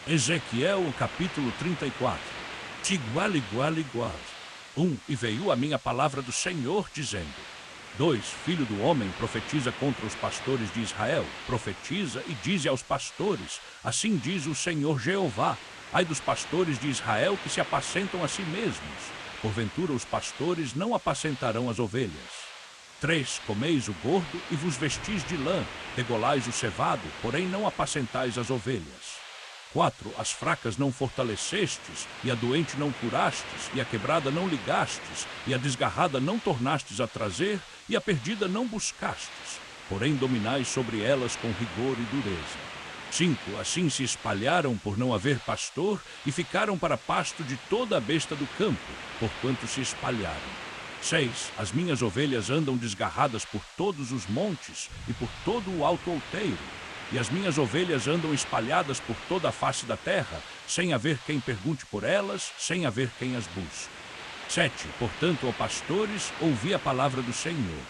Ezequiel, capítulo 34. Igual, igual, igual. 1. E veio a minha palavra do Senhor, dizendo: 2. Filho do homem, profetiza contra os pastores de Israel. Profetiza e dize aos pastores: assim diz o Senhor Jeová: ai dos pastores de Israel que se apacentam a si mesmos. Porventura os pastores não apacentarão as ovelhas. 3. Comeis o gordo e vos vestis de lã, degolais o cevado, porém não apacentais as ovelhas. 4. As fracas não fortalecestes, e a doente não curastes, e a quebrada não ligastes, e a desgarrada não tornastes a trazer, e a perdida não buscastes, porém dominais sobre elas com rigor e dureza. 5. Assim se espalharam por não haver pastor, e ficaram para pasto de toda a besta do campo, porquanto se espalharam. 6. As minhas ovelhas andam desgarradas por todos os montes, e por todo o alto outeiro, e as minhas ovelhas andam espalhadas por toda a face da terra, sem haver quem pergunte por elas, sem haver quem as busque. 7. Portanto, ó pastores, ouvi a palavra do Senhor.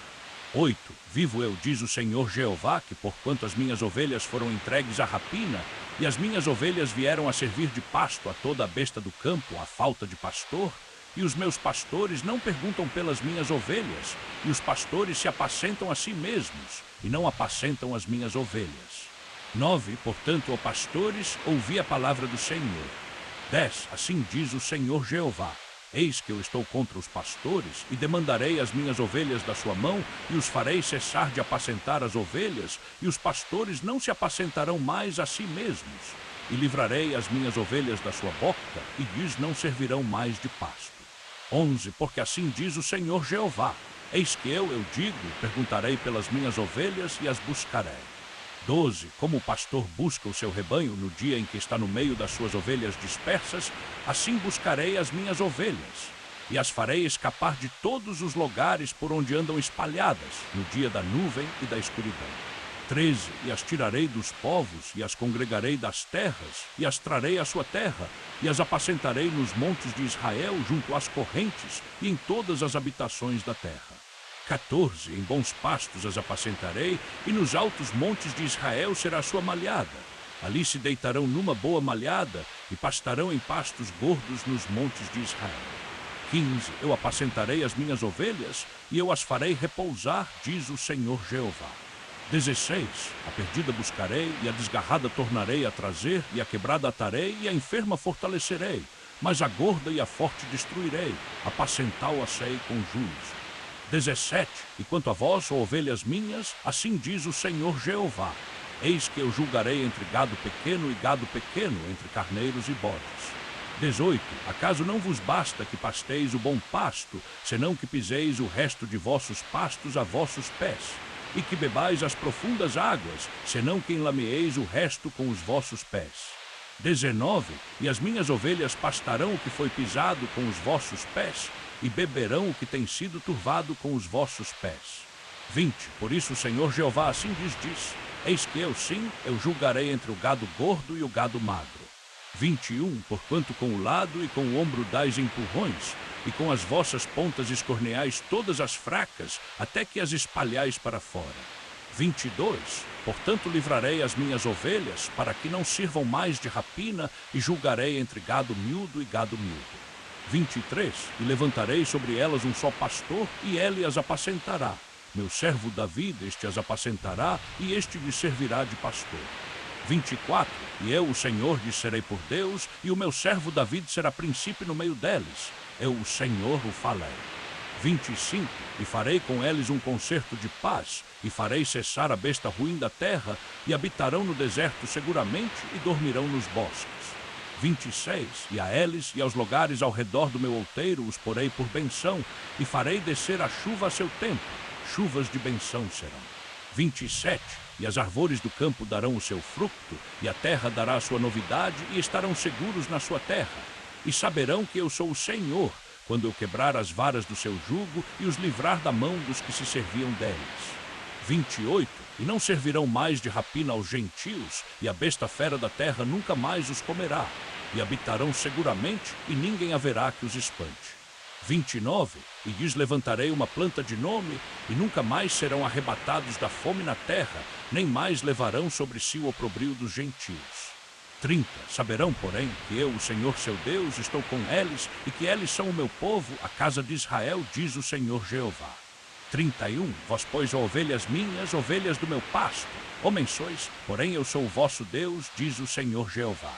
8. Vivo eu, diz o Senhor Jeová, que porquanto as minhas ovelhas foram entregues à rapina, e as minhas ovelhas vieram a servir de pasto a toda a besta do campo, à falta de pastor, e os meus pastores não perguntam pelas minhas ovelhas, e os pastores se apacentam a si mesmos, e não apacentam as minhas ovelhas. 9. Portanto, ó pastores, ouvi a palavra do Senhor. 10. Assim diz o Senhor Jeová: eis que eu estou contra os pastores, e demandarei as minhas ovelhas da sua mão, e os farei cessar de apacentar as ovelhas, e os pastores não se apacentarão mais a si mesmos. E livrarei as minhas ovelhas da sua boca, e lhes não servirão mais de pasto. 11. Porque assim diz o Senhor Jeová: eis que eu digo, perguntarei pelas minhas ovelhas e as buscarei. 12. Como o pastor busca o seu rebanho no dia em que está no meio das suas ovelhas dispersas, assim buscarei as minhas ovelhas, e as farei escapar de todos os lugares por onde andam espalhadas, no dia da nuvem e da escuridão. 13. E as tirarei dos povos, e as congregarei das terras, e as trarei à sua terra, e as apacentarei nos montes de Israel, junto às correntes, e em todas as habitações da terra. 14. Em bons pastos as apacentarei, e nos altos montes de Israel será sua malhada. Ali se deitarão numa boa malhada, e pastarão em pastos gordos nos montes de Israel. 15. Eu apacentarei as minhas ovelhas, e eu as farei repousar, diz o Senhor Jeová. 16. A perdida buscarei, e a desgarrada tornarei a trazer, e a quebrada atarei, e a enferma fortalecerei, mas a gorda e a forte destruirei, apacentá-la-ei com juízo. 17. E quanto a vós, ó ovelhas minhas, assim diz o Senhor Jeová: eis que eu julgarei entre gado pequeno e gado pequeno, entre carneiros e bodes. 18. Acaso não vos basta que pasteis o bom pasto, senão que piseis o resto de vossos pastos a vossos pés, e que bebais as profundas águas, senão que enlameeis o resto com os vossos pés. 19. E as minhas ovelhas pastarão o que foi pisado com os vossos pés, e beberão o que tem sido turvado com os vossos pés. 20. Por isso o Senhor Jeová assim diz: eis que eu, sim, eu julgarei entre o gado gordo e o gado magro. 21. Porquanto com o lado e com o ombro dais empurrões, e com as vossas pontas escorneais todas as fracas, até que as espalhais para fora. 22. Portanto livrarei as minhas ovelhas, para que não sirvam mais de rapina, e julgarei entre gado miúdo e gado miúdo. 23. E levantarei sobre elas um só pastor, e ele as apacentará. Meu servo Davi este as apacentará, e este lhe servirá de pastor. 24. E eu, o Senhor, lhes serei por Deus, e o meu servo Davi será princípio no meio deles. Eu, o Senhor, o falei. 25. E farei com eles um concerto de paz, e farei cessar a besta ruim da terra, e habitarão no deserto seguramente, e dormirão nos bosques. 26. E a eles e aos lugares ao redor do meu outeiro os porei por benção, e farei descer a chuva a seu tempo, chuvas de benção serão. 27. E as árvores do campo darão o seu fruto, e a terra dará a sua novidade, e estarão seguros na sua terra. E saberão que eu sou o Senhor, quando eu quebrar as varas do seu jugo, e os livrar da mão dos que se serviam deles. 28. E não servirão mais de rapina aos gentios, e a besta fera da terra nunca mais os comerá, e habitarão seguramente, e ninguém haverá que os espante. 29. E lhes levantarei uma planta de nome, e nunca mais serão arrebatados da fome na terra, nem mais levarão sobre si o opróbrio dos gentios. 30. Saberão, porém, que eu, o Senhor seu Deus, estou com eles, e que eles são o meu povo, a casa de Israel, diz o Senhor Jeová. 31. Vós, pois, ó ovelhas minhas, ovelhas do meu pasto. Homens sois, porém eu sou o vosso Deus, diz o Senhor Jeová.